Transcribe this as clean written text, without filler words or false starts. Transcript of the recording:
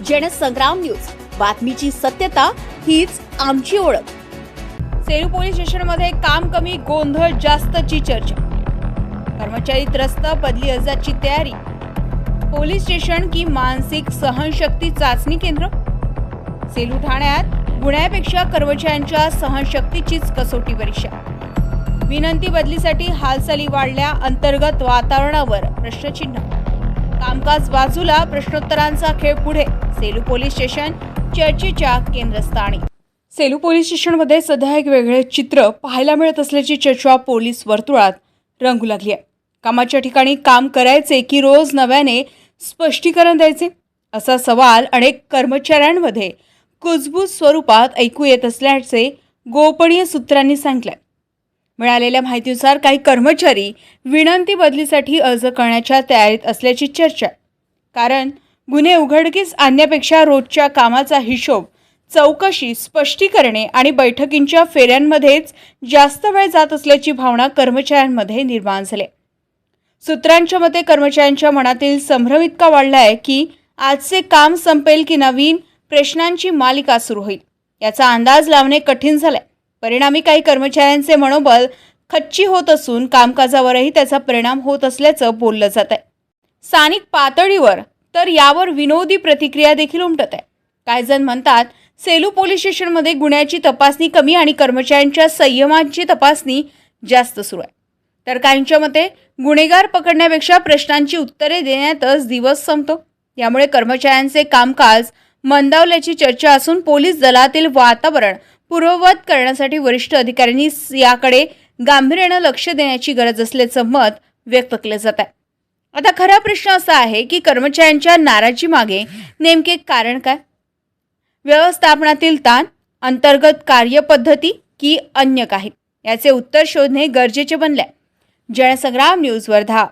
Jansangram news, बातमीची सत्यता हीच आमची ओळख। सेलू पोलीस स्टेशनमध्ये काम कमी, गोंधळ जास्तची चर्चा। कर्मचारी त्रस्त, बदली अर्जाची तयारी। पोलीस स्टेशन की मानसिक सहनशक्ती चाचणी केंद्र। सेलू ठाण्यात गुन्ह्यापेक्षा कर्मचाऱ्यांच्या सहनशक्तीचीच कसोटी परीक्षा। विनंती बदलीसाठी हालचाली वाढल्या, अंतर्गत वातावरणावर प्रश्नचिन्ह। कामकाज बाजूला, प्रश्नोत्तरांचा खेळ पुढे। सेलू पोलीस स्टेशन चर्चेच्या केंद्रस्थानी। सेलू पोलीस स्टेशनमध्ये सध्या एक वेगळे चित्र पाहायला मिळत असल्याची चर्चा पोलीस वर्तुळात रंगू लागली आहे। कामाच्या ठिकाणी काम करायचे की रोज नव्याने स्पष्टीकरण द्यायचे, असा सवाल अनेक कर्मचाऱ्यांमध्ये कुजबूज स्वरूपात ऐकू येत असल्याचे गोपनीय सूत्रांनी सांगितले। मिळालेल्या माहितीनुसार काही कर्मचारी विनंती बदलीसाठी अर्ज करण्याच्या तयारीत असल्याची चर्चा आहे। कारण गुन्हे उघडकीस आणण्यापेक्षा रोजच्या कामाचा हिशोब, चौकशी, स्पष्टीकरणे आणि बैठकींच्या फेऱ्यांमध्येच जास्त वेळ जात असल्याची भावना कर्मचाऱ्यांमध्ये निर्माण झाली। सूत्रांच्या मते कर्मचाऱ्यांच्या मनातील संभ्रम इतका वाढला आहे की आजचे काम संपेल की नवीन प्रश्नांची मालिका सुरू होईल, याचा अंदाज लावणे कठीण झाले। परिणामी काही कर्मचाऱ्यांचे मनोबल खच्ची होत असून कामकाजावरही त्याचा परिणाम होत असल्याचं बोललं जात आहे। स्थानिक पातळीवर तर यावर विनोदी प्रतिक्रिया देखील उमटत आहे। काही जण म्हणतात सेलू पोलीस स्टेशनमध्ये गुन्ह्याची तपासणी कमी आणि कर्मचाऱ्यांच्या संयमाची तपासणी जास्त सुरू आहे, तर काहींच्या मते गुन्हेगार पकडण्यापेक्षा प्रश्नांची उत्तरे देण्यातच दिवस संपतो। यामुळे कर्मचाऱ्यांचे कामकाज मंदावल्याची चर्चा असून पोलीस दलातील वातावरण पूर्ववत करण्यासाठी वरिष्ठ अधिकाऱ्यांनी याकडे गांभीर्याने लक्ष देण्याची गरज असल्याचं मत व्यक्त केलं जात आहे। आता खरा प्रश्न असा आहे की कर्मचाऱ्यांच्या नाराजीमागे नेमके कारण काय? व्यवस्थापनातील ताण, अंतर्गत कार्यपद्धती की अन्य काही? याचे उत्तर शोधणे गरजेचे बनले। जनसंग्राम न्यूज वर्धा।